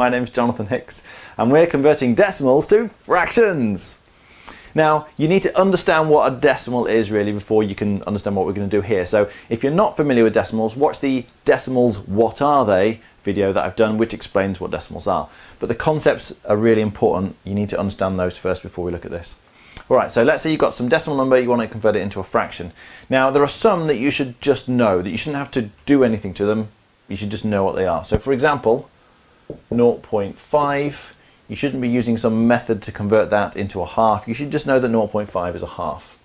my name's Jonathan Hicks and we're converting decimals to fractions. Now you need to understand what a decimal is really before you can understand what we're going to do here. So if you're not familiar with decimals, watch the decimals what are they video that I've done which explains what decimals are. But the concepts are really important. You need to understand those first before we look at this. Alright, so let's say you've got some decimal number, you want to convert it into a fraction. Now there are some that you should just know, that you shouldn't have to do anything to them, you should just know what they are. So for example, 0.5, you shouldn't be using some method to convert that into a half, you should just know that 0.5 is a half.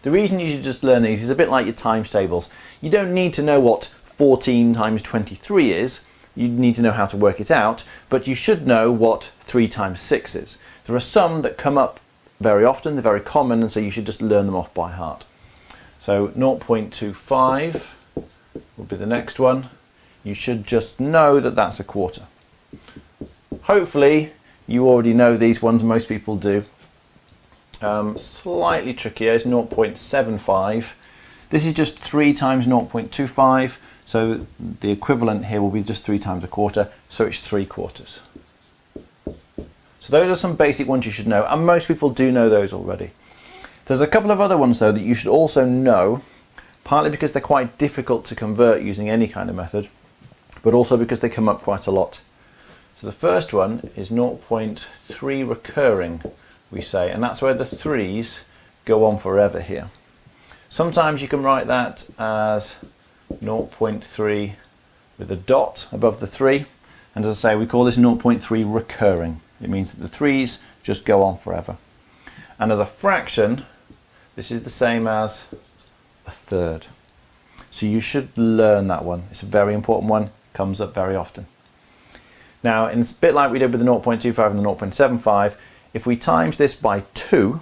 The reason you should just learn these is a bit like your times tables. You don't need to know what 14 times 23 is, you need to know how to work it out, but you should know what 3 times 6 is. There are some that come up very often, they're very common, and so you should just learn them off by heart. So 0.25 will be the next one. You should just know that that's a quarter. Hopefully you already know these ones, most people do. Slightly trickier is 0.75. This is just 3 times 0.25, so the equivalent here will be just 3 times a quarter, so it's 3 quarters. So those are some basic ones you should know, and most people do know those already. There's a couple of other ones though that you should also know, partly because they're quite difficult to convert using any kind of method, but also because they come up quite a lot. So the first one is 0.3 recurring, we say, and that's where the 3's go on forever here. Sometimes you can write that as 0.3 with a dot above the 3, and as I say, we call this 0.3 recurring. It means that the 3's just go on forever. And as a fraction, this is the same as a third. So you should learn that one. It's a very important one, comes up very often. Now, it's a bit like we did with the 0.25 and the 0.75, if we times this by 2,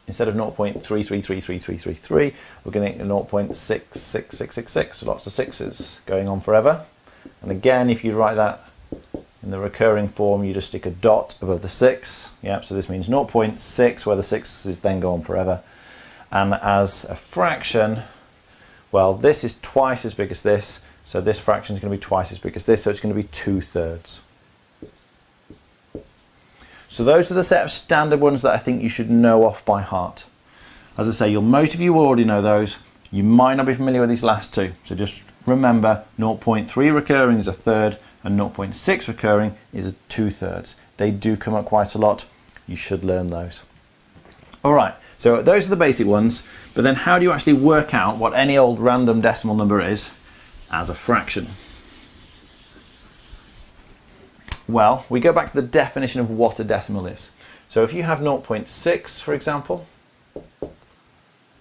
instead of 0.333333, we're going to get 0.66666, so lots of 6's going on forever. And again, if you write that in the recurring form, you just stick a dot above the 6. Yep, so this means 0.6, where the 6's then go on forever. And as a fraction, well, this is twice as big as this, so this fraction is going to be twice as big as this, so it's going to be 2/3. So those are the set of standard ones that I think you should know off by heart. As I say, most of you already know those. You might not be familiar with these last two, so just remember 0.3 recurring is a third, and 0.6 recurring is a 2/3. They do come up quite a lot. You should learn those. Alright, so those are the basic ones, but then how do you actually work out what any old random decimal number is as a fraction? Well, we go back to the definition of what a decimal is. So if you have 0.6, for example,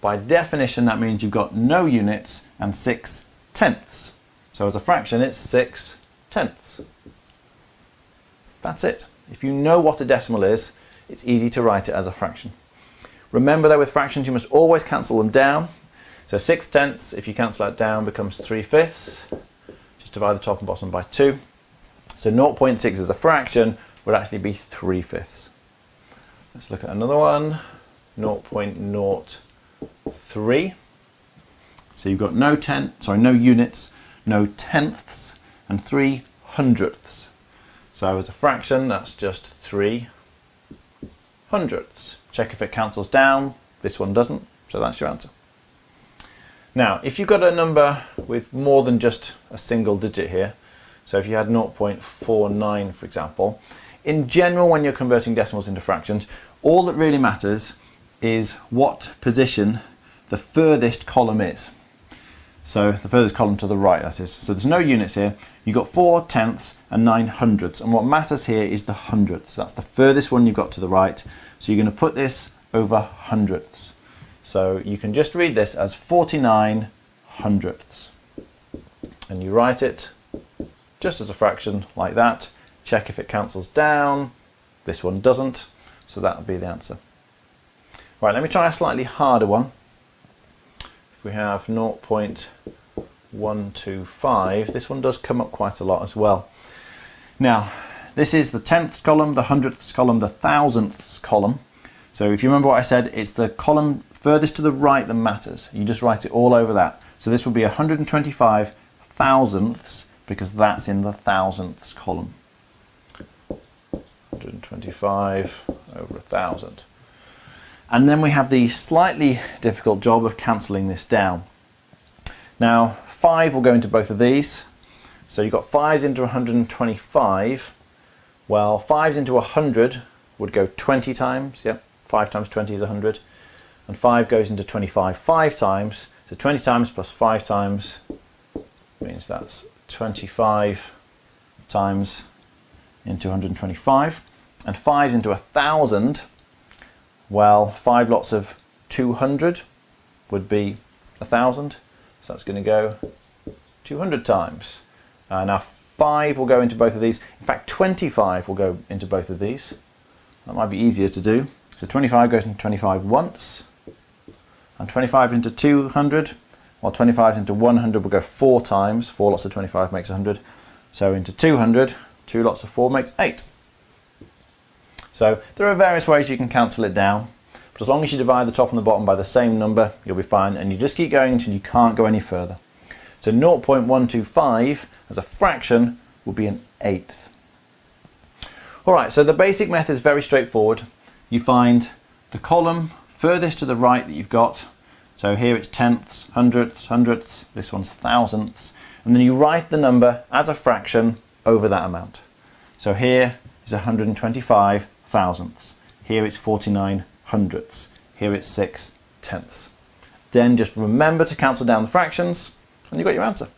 by definition that means you've got no units and 6/10. So as a fraction it's 6/10. That's it. If you know what a decimal is, it's easy to write it as a fraction. Remember that with fractions you must always cancel them down. So 6/10, if you cancel that down, becomes 3/5. Just divide the top and bottom by 2. So 0.6 as a fraction would actually be 3/5. Let's look at another one, 0.03. So you've got no units, no tenths, and 3/100ths. So as a fraction, that's just 3/100ths. Check if it cancels down. This one doesn't, so that's your answer. Now, if you've got a number with more than just a single digit here, so if you had 0.49, for example, in general, when you're converting decimals into fractions, all that really matters is what position the furthest column is. So the furthest column to the right, that is. So there's no units here. You've got 4/10 and 9/100, and what matters here is the hundredths. That's the furthest one you've got to the right. So you're going to put this over hundredths. So you can just read this as 49/100ths. And you write it just as a fraction like that. Check if it cancels down. This one doesn't, so that would be the answer. Right, let me try a slightly harder one. If we have 0.125, this one does come up quite a lot as well. Now, this is the tenths column, the hundredths column, the thousandths column. So if you remember what I said, it's the column furthest to the right that matters. You just write it all over that. So this would be 125 thousandths because that's in the thousandths column. 125 over 1,000. And then we have the slightly difficult job of cancelling this down. Now 5 will go into both of these, so you've got 5s into 125. Well, 5s into 100 would go 20 times, yep, 5 times 20 is 100, and 5 goes into 25 5 times, so 20 times plus 5 times means that's 25 times into 125, and 5s into 1,000, well, 5 lots of 200 would be 1,000, so that's going to go 200 times. Now 5 will go into both of these, in fact 25 will go into both of these, that might be easier to do. So 25 goes into 25 once, and 25 into 200, while 25 into 100 will go 4 times, 4 lots of 25 makes 100, so into 200, 2 lots of 4 makes 8. So there are various ways you can cancel it down, but as long as you divide the top and the bottom by the same number, you'll be fine, and you just keep going until you can't go any further. So 0.125 as a fraction will be an eighth. Alright, so the basic method is very straightforward. You find the column furthest to the right that you've got, so here it's tenths, hundredths, this one's thousandths, and then you write the number as a fraction over that amount. So here is 125 thousandths, here it's 49 hundredths, here it's 6 tenths. Then just remember to cancel down the fractions and you've got your answer.